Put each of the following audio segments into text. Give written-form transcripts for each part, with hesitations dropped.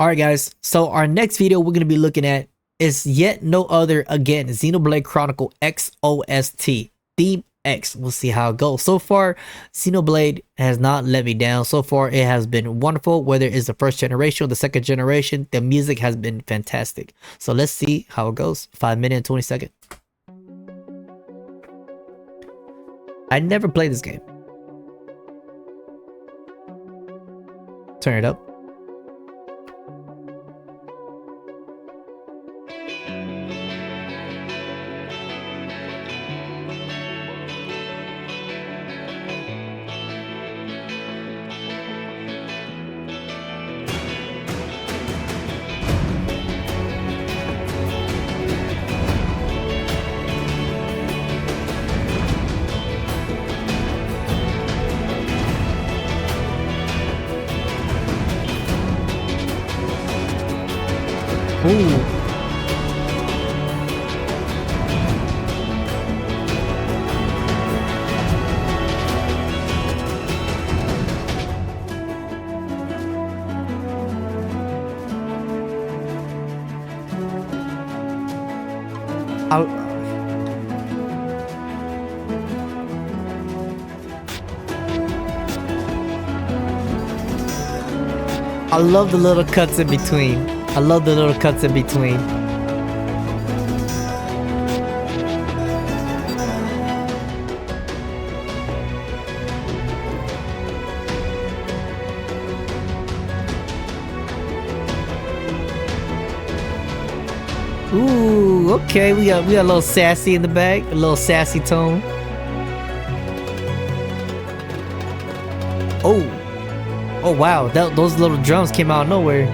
Alright guys, so our next video we're going to be looking at is yet no other, again, Xenoblade Chronicle XOST, Theme X. We'll see how it goes. So far, Xenoblade has not let me down. So far, it has been wonderful, whether it's the first generation or the second generation. The music has been fantastic. So let's see how it goes. 5 minutes and 20 seconds. I never played this game. Turn it up. Ooh. I love the little cuts in between. I love the little cuts in between. Ooh, okay, we got a little sassy in the back, a little sassy tone. Oh wow, those little drums came out of nowhere.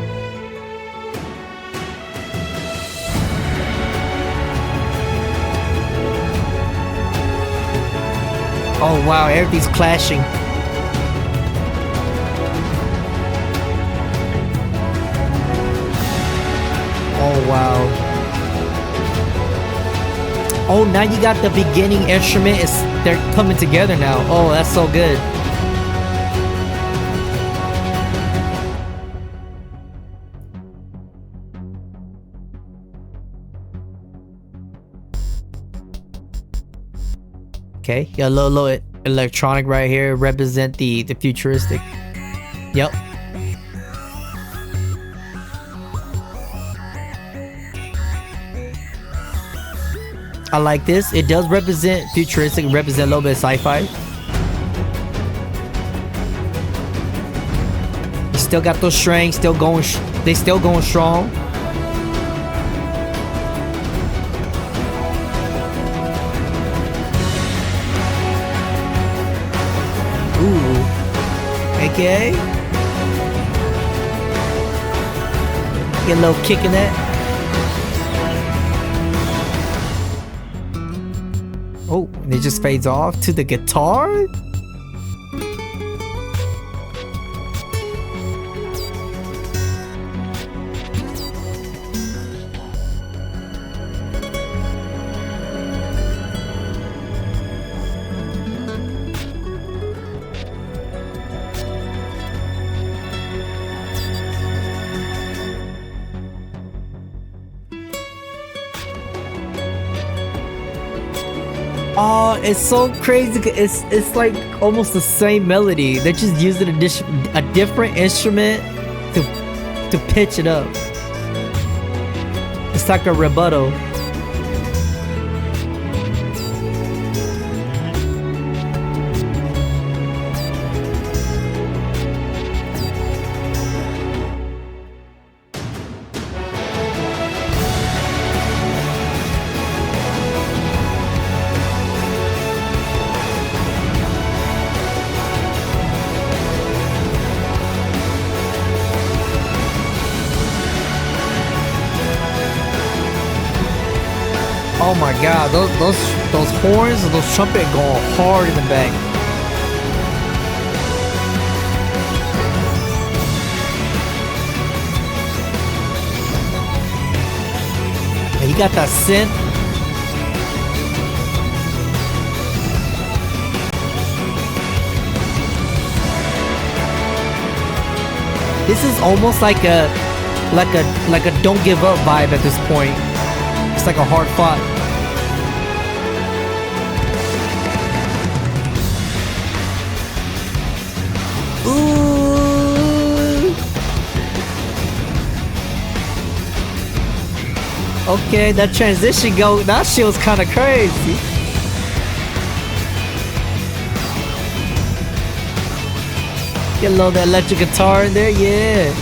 Oh wow, everything's clashing. Oh wow. Oh, now you got the beginning instrument. They're coming together now. Oh, that's so good. Okay, got a little electronic right here, represent the futuristic. Yep. I like this. It does represent futuristic, represent a little bit of sci-fi. You still got those strings, still going. They still going strong. Ooh. Okay. Get a little kick in that. Oh, and it just fades off to the guitar? Oh, it's so crazy. It's like almost the same melody. They're just using a different instrument to pitch it up. It's like a rebuttal. Oh my god, those horns and those trumpet go hard in the back. And you got that synth. This is almost like a like a don't give up vibe at this point. It's like a hard fought. Ooh. Okay, that transition that shit was kind of crazy. Get a little that electric guitar in there, yeah.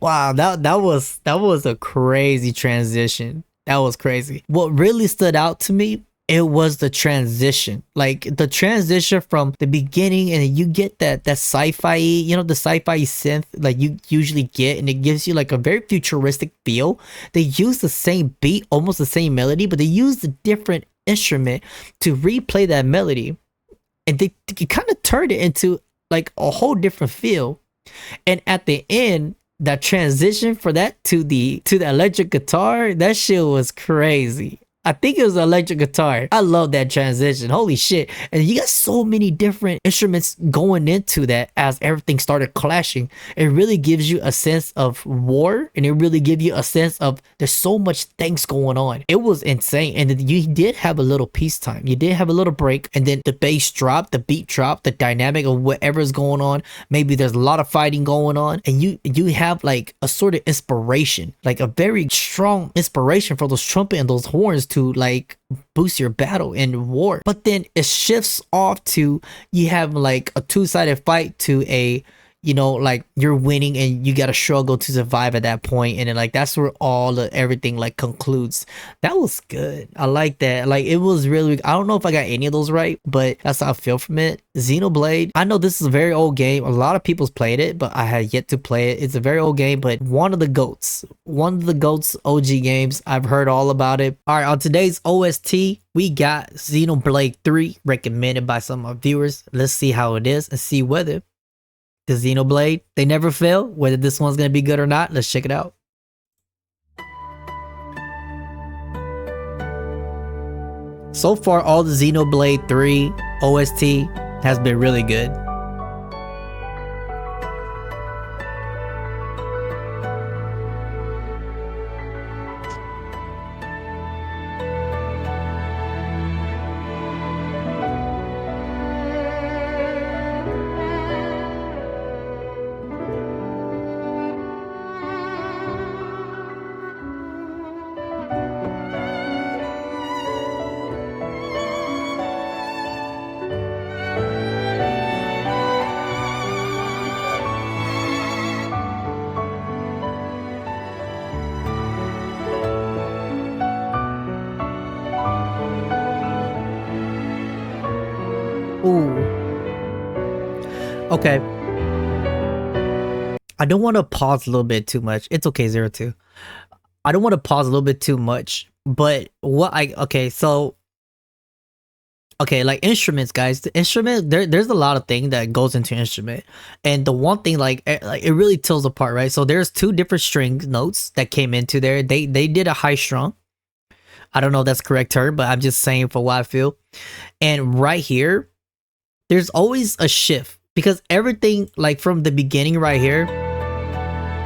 Wow, that was a crazy transition. That was crazy. What really stood out to me, it was the transition. Like the transition from the beginning, and you get that sci-fi, you know, the sci-fi synth like you usually get, and it gives you like a very futuristic feel. They use the same beat, almost the same melody, but they use a different instrument to replay that melody, and they kind of turned it into like a whole different feel. And at the end, that transition for that to the electric guitar, that shit was crazy. I think it was an electric guitar. I love that transition. Holy shit. And you got so many different instruments going into that as everything started clashing. It really gives you a sense of war, and it really gives you a sense of there's so much things going on. It was insane. And then you did have a little peacetime. You did have a little break, and then the bass dropped, the beat dropped, the dynamic of whatever's going on. Maybe there's a lot of fighting going on, and you have like a sort of inspiration, like a very strong inspiration for those trumpet and those horns to like boost your battle in war. But then it shifts off to you have like a two-sided fight to a, you know, like you're winning and you gotta struggle to survive at that point, and then like that's where everything like concludes. That was good. I like that. Like it was really, I don't know if I got any of those right, but that's how I feel from it. Xenoblade, I know this is a very old game. A lot of people's played it, but I had yet to play it. It's a very old game, but one of the goats OG games. I've heard all about it. All right, on today's OST, we got Xenoblade 3 recommended by some of our viewers. Let's see how it is and see whether the Xenoblade, they never fail, whether this one's gonna be good or not. Let's check it out. So far, all the Xenoblade 3 OST has been really good. Ooh. Okay. I don't want to pause a little bit too much. It's okay, 02. I don't want to pause a little bit too much, but like instruments, guys. The instrument, there's a lot of things that goes into instrument, and the one thing like it really tells apart, right? So there's two different string notes that came into there. They did a high strung. I don't know if that's the correct term, but I'm just saying for what I feel. And right here, there's always a shift, because everything like from the beginning right here,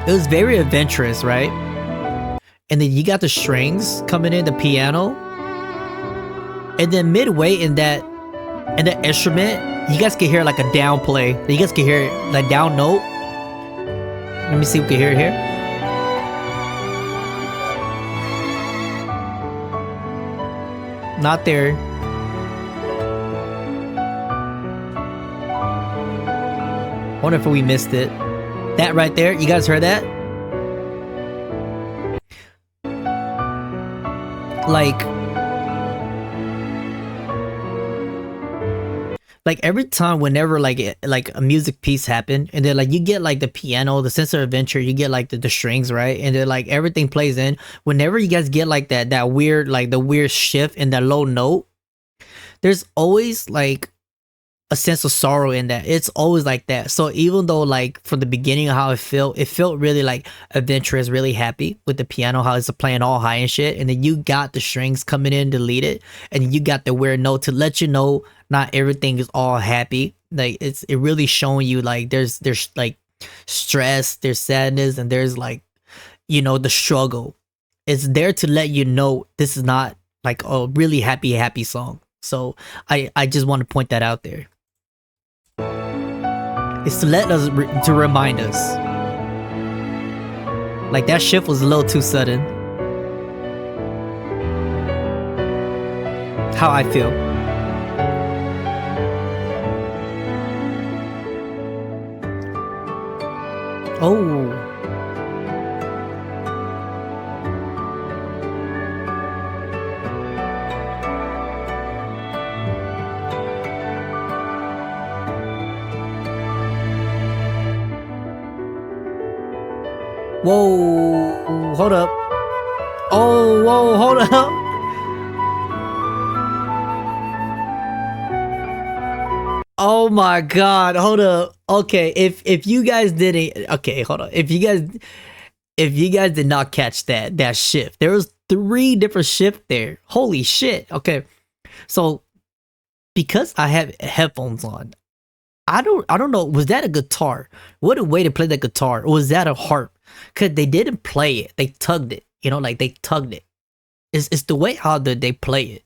it was very adventurous, right? And then you got the strings coming in, the piano, and then midway in that instrument, you guys can hear like a down play. You guys can hear that down note. Let me see if we can hear it here. Not there. I wonder if we missed it. That right there, you guys heard that? Like every time whenever like a music piece happened, and then like you get like the piano, the sense of adventure, you get like the strings, right? And then like everything plays in. Whenever you guys get like that weird, like the weird shift in that low note, there's always like a sense of sorrow in that. It's always like that. So even though like from the beginning of how it felt really like adventurous, really happy with the piano, how it's playing all high and shit, and then you got the strings coming in to lead it, and you got the weird note to let you know not everything is all happy. Like it really showing you like there's like stress, there's sadness, and there's like, you know, the struggle. It's there to let you know this is not like a really happy song. So I just want to point that out there. It's to let us to remind us. Like that shift was a little too sudden. How I feel. Oh. Whoa, hold up. Oh, whoa, hold up. Oh my god, hold up. Okay, if you guys didn't, okay, hold on. If you guys did not catch that shift, there was 3 different shifts there. Holy shit. Okay. So because I have headphones on, I don't know, was that a guitar? What a way to play the guitar. Or was that a harp? Cause they didn't play it. They tugged it. You know, like they tugged it. It's the way how they play it.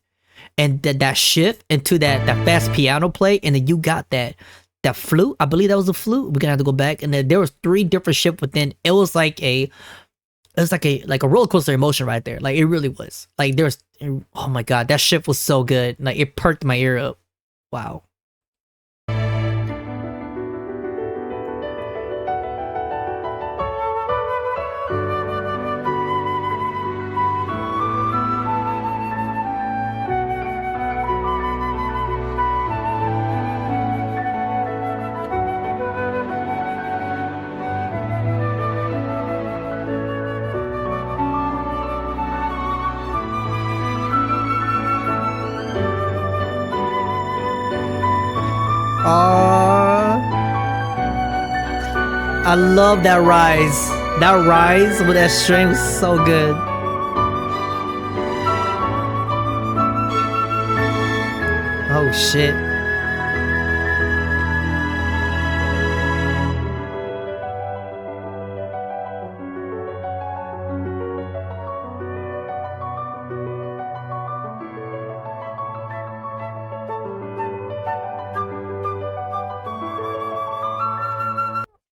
And that shift into that fast piano play, and then you got that flute. I believe that was a flute. We're gonna have to go back, and then there was 3 different shifts within. It was like a roller coaster emotion right there. Like it really was. Like there's, oh my god, that shift was so good. Like it perked my ear up. Wow. I love that rise. That rise with that string was so good. Oh shit.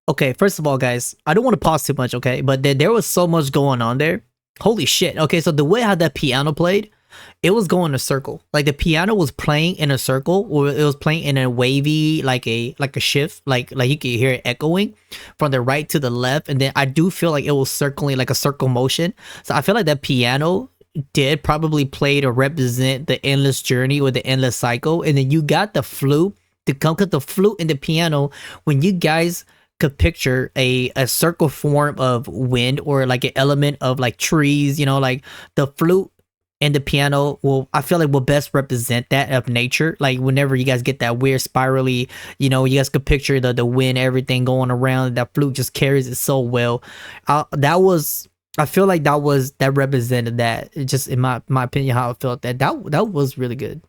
Okay, first of all, guys, I don't want to pause too much, okay? But there was so much going on there. Holy shit. Okay, so the way how that piano played, it was going in a circle. Like the piano was playing in a circle, or it was playing in a wavy, like a shift, like you could hear it echoing from the right to the left. And then I do feel like it was circling, like a circle motion. So I feel like that piano did probably play to represent the endless journey or the endless cycle. And then you got the flute to come, because the flute and the piano, when you guys could picture a circle form of wind, or like an element of like trees, you know, like the flute and the piano I feel like will best represent that of nature. Like whenever you guys get that weird spirally, you know, you guys could picture the wind, everything going around. That flute just carries it so well. I feel like that represented that. It just, in my opinion, how I felt that was really good.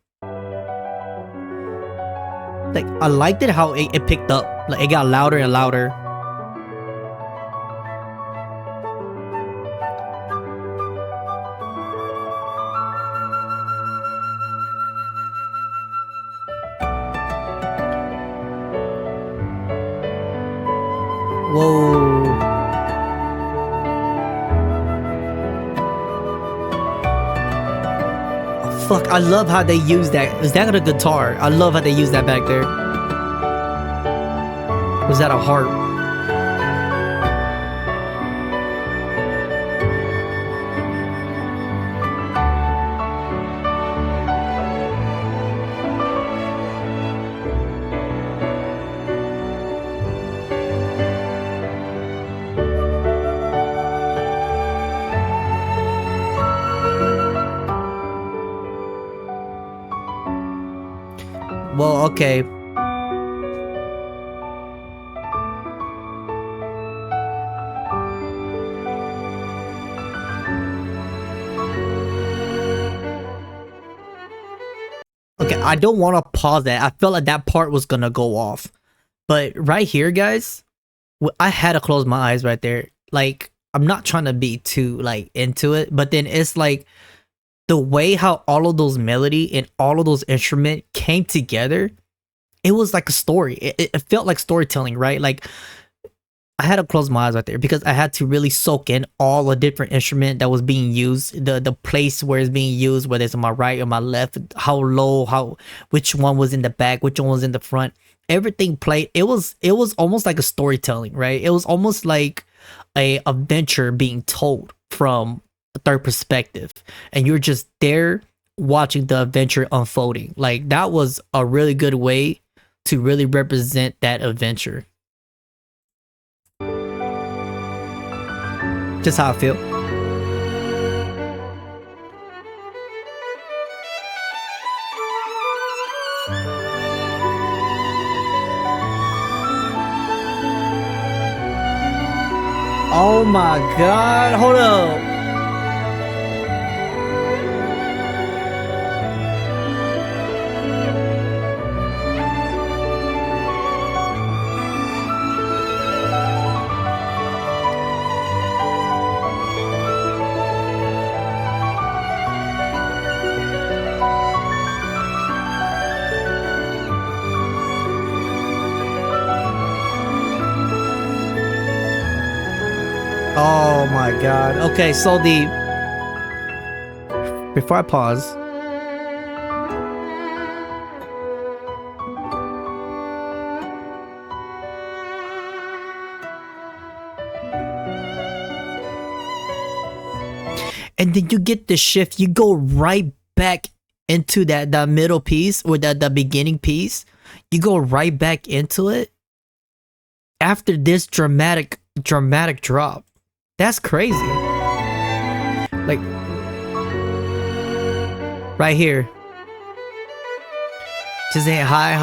Like I liked it how it picked up. Like it got louder and louder. Whoa. Oh, fuck, I love how they use that. Is that a guitar? I love how they use that back there. Was that a harp? Well, okay. Okay, I don't want to pause that. I felt like that part was gonna go off. But right here, guys, I had to close my eyes right there. Like, I'm not trying to be too like into it, but then it's like the way how all of those melody and all of those instrument came together. It was like a story. It felt like storytelling, right? Like, I had to close my eyes right there because I had to really soak in all the different instrument that was being used, the place where it's being used, whether it's on my right or my left, how low, which one was in the back, which one was in the front. Everything played. It was almost like a storytelling, right? It was almost like a adventure being told from a third perspective, and you're just there watching the adventure unfolding. Like, that was a really good way to really represent that adventure. Just how I feel. Oh my god, hold up. Oh my god. Okay, so before I pause, and then you get the shift, you go right back into that middle piece or the beginning piece. You go right back into it after this dramatic drop. That's crazy. Like, right here. Just say high.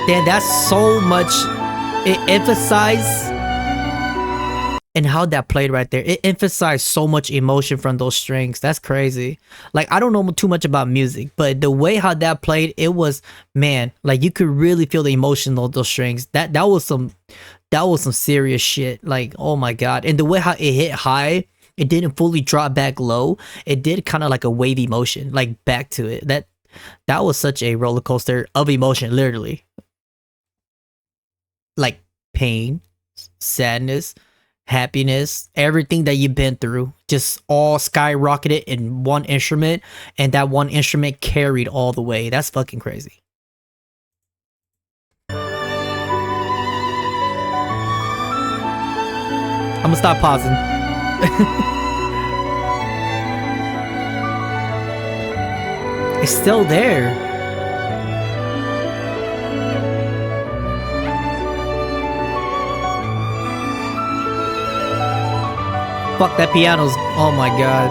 Then that's so much. It emphasized, and how that played right there. It emphasized so much emotion from those strings. That's crazy. Like, I don't know too much about music, but the way how that played, it was, man, like, you could really feel the emotion of those strings. That was some serious shit. Like, oh my god. And the way how it hit high, it didn't fully drop back low. It did kind of like a wavy motion, like back to it. That was such a roller coaster of emotion, literally. Like pain, sadness, happiness, everything that you've been through, just all skyrocketed in one instrument, and that one instrument carried all the way. That's fucking crazy. I'm gonna stop pausing. It's still there. Fuck, that piano's, oh my god.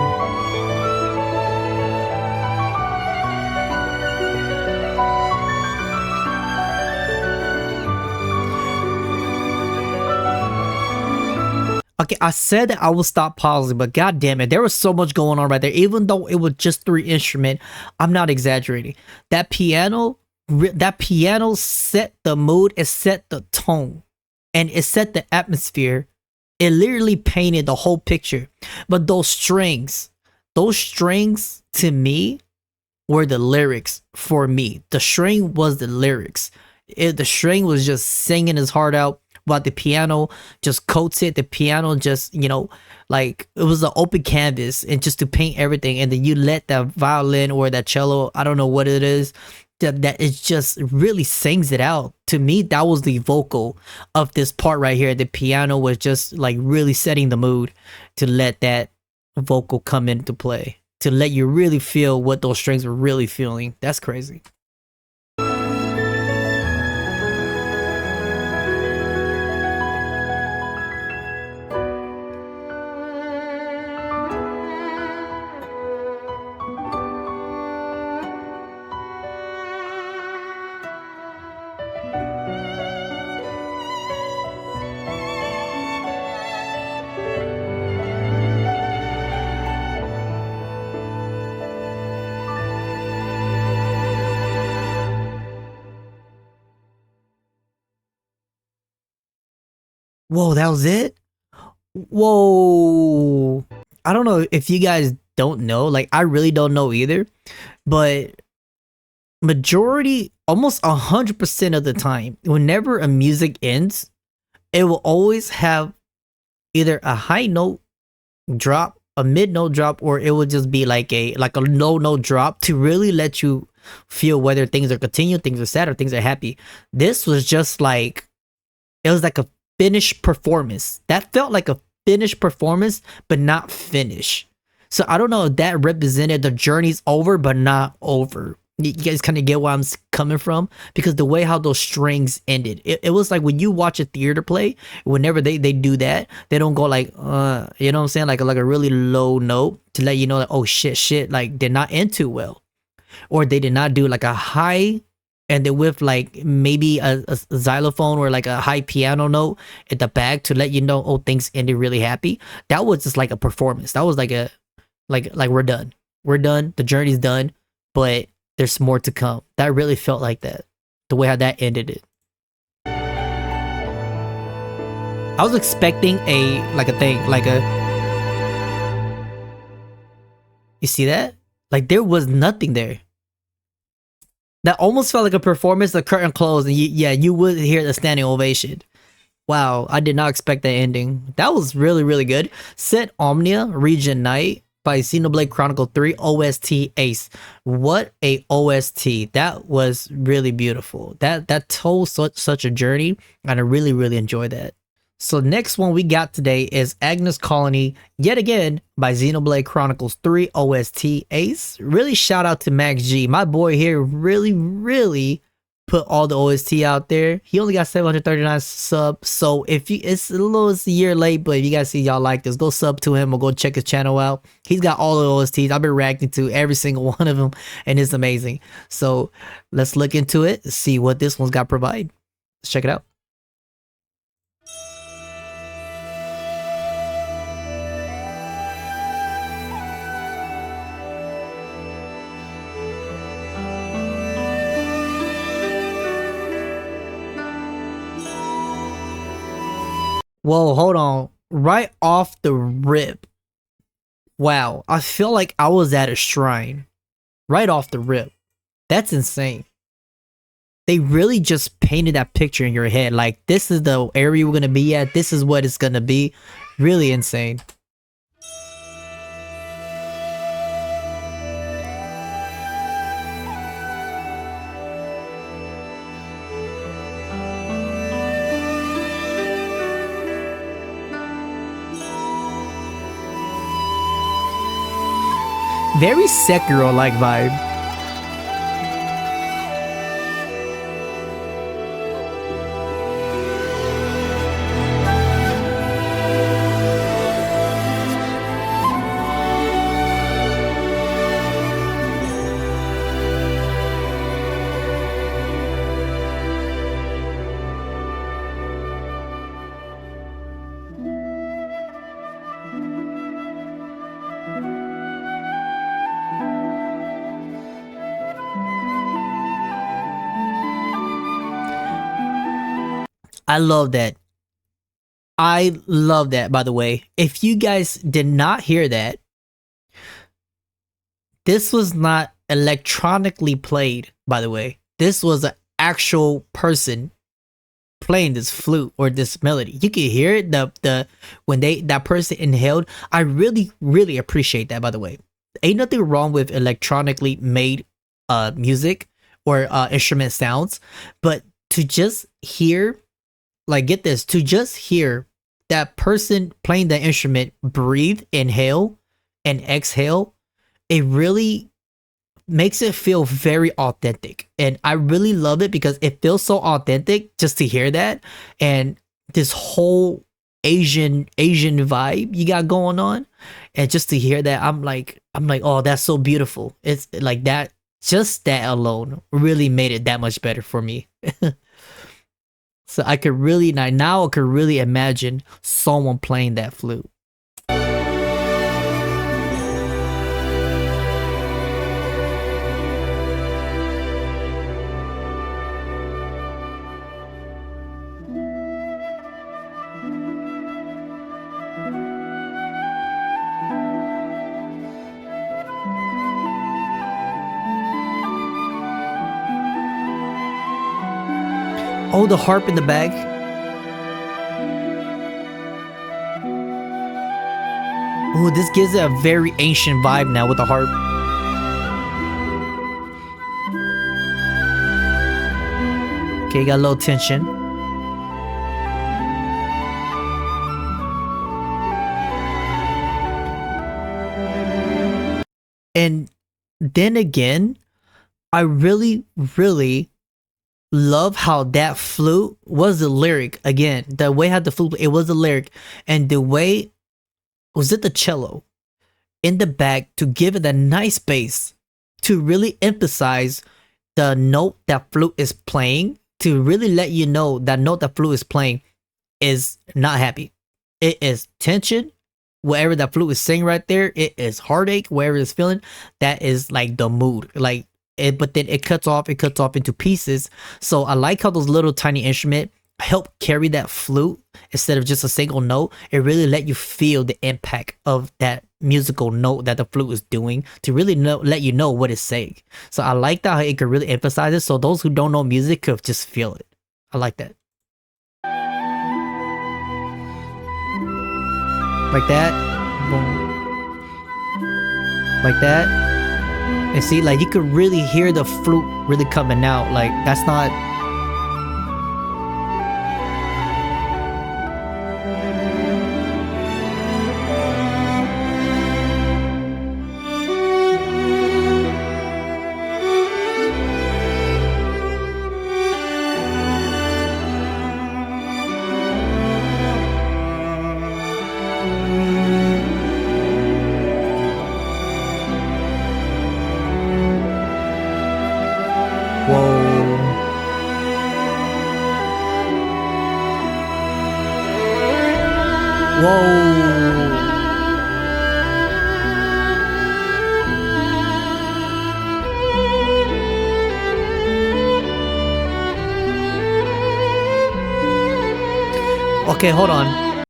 Okay, I said that I will stop pausing, but god damn it, there was so much going on right there. Even though it was just 3 instruments, I'm not exaggerating. That piano set the mood, it set the tone, and it set the atmosphere. It literally painted the whole picture. But those strings to me were the lyrics for me. The string was the lyrics. The string was just singing his heart out, while the piano just coats it. The piano just, you know, like, it was an open canvas, and just to paint everything. And then you let that violin or that cello, I don't know what it is, that it just really sings it out. To me, that was the vocal of this part right here. The piano was just like really setting the mood to let that vocal come into play, to let you really feel what those strings were really feeling. That's crazy. Whoa, that was it? Whoa. I don't know if you guys don't know, like I really don't know either, but majority, almost 100% of the time, whenever a music ends, it will always have either a high note drop, a mid note drop, or it will just be like a low note drop to really let you feel whether things are continuing, things are sad, or things are happy. This was just like, it was like a finished performance. That felt like a finished performance, but not finished. So I don't know if that represented the journey's over, but not over. You guys kind of get where I'm coming from, because the way how those strings ended, it was like when you watch a theater play, whenever they do that, they don't go like, you know what I'm saying, like a really low note to let you know that, oh shit, like did not end too well, or they did not do like a high and then with like maybe a xylophone or like a high piano note at the back to let you know, oh, things ended really happy. That was just like a performance. That was like a like we're done, the journey's done, but there's more to come. That really felt like that, the way how that ended it. I was expecting you see that? Like there was nothing there. That almost felt like a performance. The curtain closed, and you would hear the standing ovation. Wow, I did not expect that ending. That was really, really good. Cent-Omnia Region Night by Xenoblade Chronicle 3 OST Ace. What a OST. That was really beautiful. That told such a journey, and I really, really enjoyed that. So next one we got today is Agnus Colony, yet again, by Xenoblade Chronicles 3 OST Ace. Really shout out to Max G. My boy here really put all the OST out there. He only got 739 subs, so if you, it's a year late, but if you guys see y'all like this, go sub to him or go check his channel out. He's got all the OSTs. I've been reacting to every single one of them, and it's amazing. So let's look into it, see what this one's got provide. Let's check it out. Whoa, hold on. Right off the rip. Wow, I feel like I was at a shrine. Right off the rip. That's insane. They really just painted that picture in your head. Like, this is the area we're gonna be at. This is what it's gonna be. Really insane. Very Sekiro-like vibe. I love that. I love that, by the way. If you guys did not hear that, this was not electronically played, by the way. This was an actual person playing this flute or this melody. You can hear it, the when that person inhaled. I really appreciate that, by the way. Ain't nothing wrong with electronically made music or instrument sounds, but to just hear, like, get this, to just hear that person playing the instrument breathe, inhale, and exhale, it really makes it feel very authentic. And I really love it because it feels so authentic just to hear that. And this whole Asian vibe you got going on. And just to hear that, I'm like, oh, that's so beautiful. It's like that, just that alone really made it that much better for me. So I could really, now I could really imagine someone playing that flute. Oh, the harp in the back. Oh, this gives it a very ancient vibe now with the harp. Okay, got a little tension. And then again, I really, really love how that flute was the lyric. Again, the way how the flute, it was the lyric. And the way, was it the cello in the back to give it a nice bass to really emphasize the note that flute is playing, to really let you know that note that flute is playing is not happy. It is tension. Whatever that flute is saying right there, it is heartache. Wherever it's feeling, that is like the mood. Like it, but then it cuts off into pieces. So I like how those little tiny instruments help carry that flute instead of just a single note. It really let you feel the impact of that musical note that the flute is doing to really let you know what it's saying. So I like that how it could really emphasize it. So those who don't know music could just feel it. I like that. Like that. Boom. Like that. And see, like you could really hear the flute really coming out. Like that's not... Okay, hold on.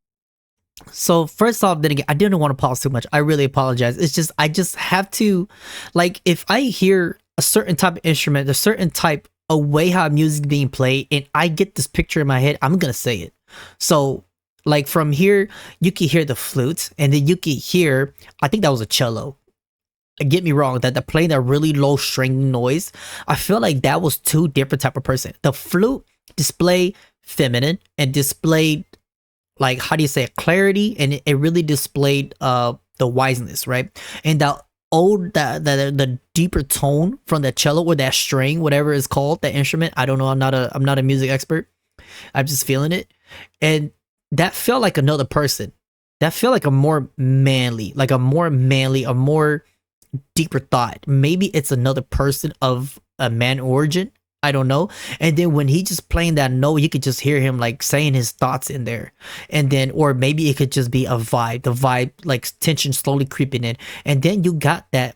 So first off, then again, I didn't want to pause too much. I really apologize. It's just, I just have to, like, if I hear a certain type of instrument, a certain type of way how music being played, and I get this picture in my head, I'm gonna say it. So, like from here, you can hear the flute, and then you can hear, I think that was a cello. Get me wrong, that they're playing that really low string noise. I feel like that was two different type of person. The flute displayed feminine and displayed, like, how do you say it, clarity, and it really displayed the wiseness, right? And the deeper tone from the cello or that string, whatever it's called, that instrument. I don't know. I'm not a music expert. I'm just feeling it, and that felt like another person. That felt like a more manly, a more deeper thought. Maybe it's another person of a man origin. I don't know. And then when he just playing that note, you could just hear him like saying his thoughts in there. And then, or maybe it could just be a vibe, the vibe, like tension slowly creeping in. And then you got that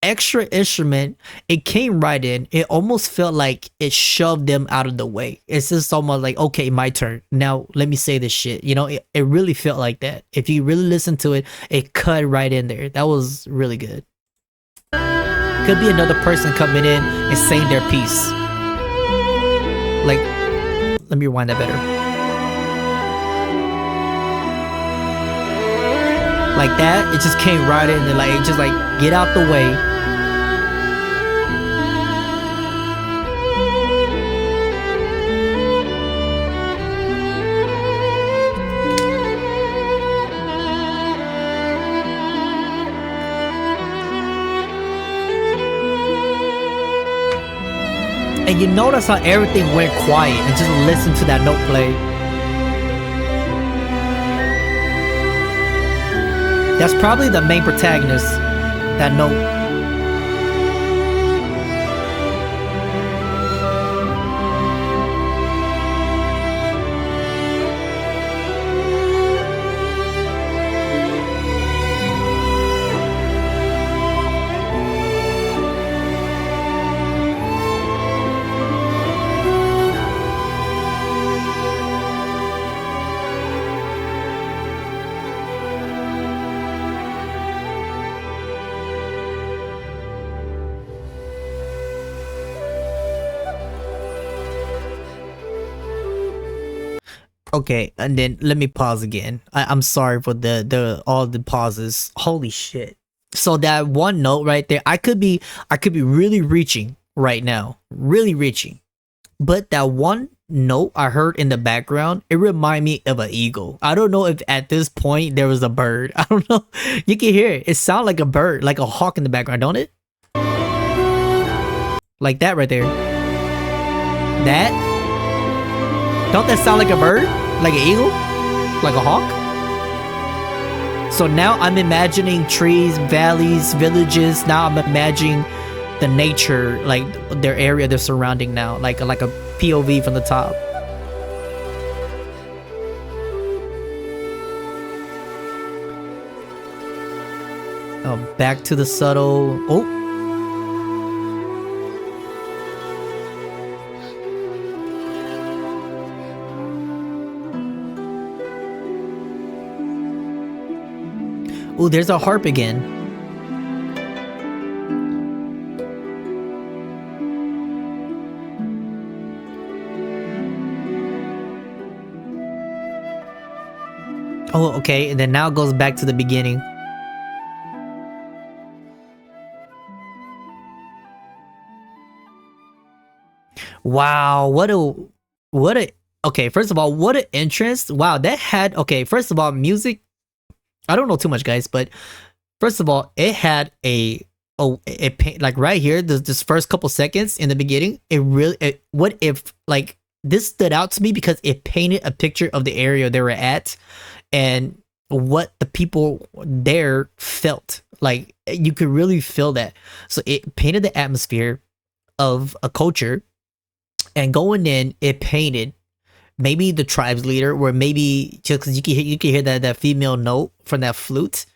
extra instrument. It came right in. It almost felt like it shoved them out of the way. It's just almost like, okay, my turn. Now let me say this shit. You know, it really felt like that. If you really listen to it, it cut right in there. That was really good. Could be another person coming in and saying their piece. Like, let me rewind that better. Like that, it just came right in and like, it just like, get out the way. And you notice how everything went quiet and just listen to that note play. That's probably the main protagonist, that note. Okay, and then let me pause again. I'm sorry for the all the pauses. Holy shit. So that one note right there, I could be really reaching right now. Really reaching. But that one note I heard in the background, it reminded me of an eagle. I don't know if at this point there was a bird. I don't know. You can hear it. It sounds like a bird, like a hawk in the background, don't it? Like that right there. That? Don't that sound like a bird? Like an eagle? Like a hawk? So now I'm imagining trees, valleys, villages. Now I'm imagining the nature, like their area they're surrounding now, like a POV from the top. Back to the subtle. Oh. Oh, there's a harp again. Oh, okay. And then now it goes back to the beginning. Wow, okay, first of all, what an entrance. Wow, that had, okay, first of all, music. I don't know too much, guys, but first of all, it had like right here, this first couple seconds in the beginning, what if, like, this stood out to me because it painted a picture of the area they were at and what the people there felt. Like, you could really feel that. So it painted the atmosphere of a culture, and going in, it painted maybe the tribe's leader, or maybe just because you can hear that female note from that flute,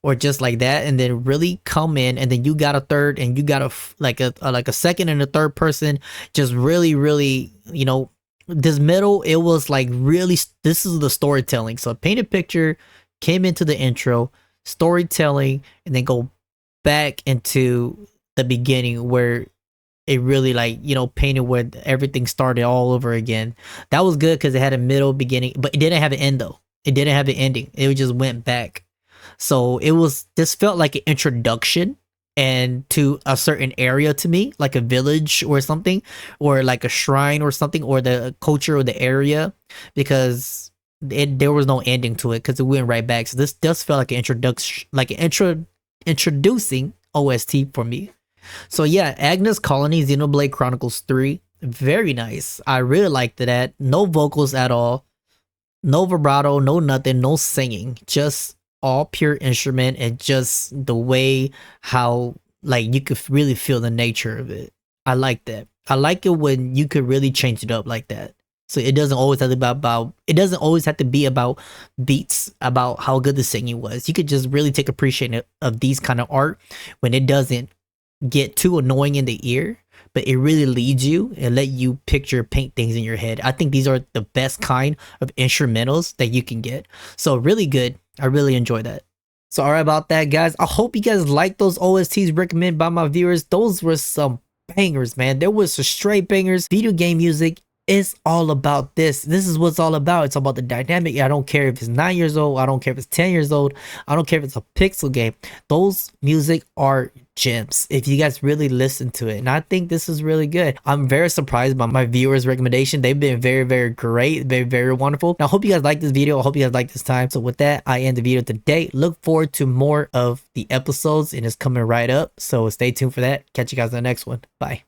or just like that, and then really come in, and then you got a third, and you got a second and a third person, just really, you know, this middle, it was like really, this is the storytelling. So paint a picture, came into the intro, storytelling, and then go back into the beginning where it really, like, you know, painted where everything started all over again. That was good because it had a middle, beginning, but it didn't have an end though. It didn't have an ending. It just went back. So this felt like an introduction and to a certain area to me, like a village or something, or like a shrine or something, or the culture of the area, because there was no ending to it because it went right back. So this does feel like an introduction, like an introducing OST for me. So yeah, Agnus Colony, Xenoblade Chronicles 3, very nice. I really liked that. No vocals at all, no vibrato, no nothing, no singing, just all pure instrument, and just the way how, like, you could really feel the nature of it. I like that. I like it when you could really change it up like that. So it doesn't always have to be about beats, about how good the singing was. You could just really take appreciation of these kind of art when it doesn't get too annoying in the ear, but it really leads you and let you paint things in your head. I think these are the best kind of instrumentals that you can get. So really good. I really enjoy that. Sorry about that, guys. I hope you guys like those OSTs recommended by my viewers. Those were some bangers, man. There was some straight bangers. Video game music is all about this. This is what it's all about. It's about the dynamic. I don't care if it's 9 years old. I don't care if it's 10 years old. I don't care if it's a pixel game. Those music are gems if you guys really listen to it, and I think this is really good. I'm very surprised by my viewers' recommendation. They've been very great, very wonderful. Now, I hope you guys like this video. I hope you guys like this time. So with that, I end the video today. Look forward to more of the episodes, and it's coming right up, so stay tuned for that. Catch you guys in the next one. Bye.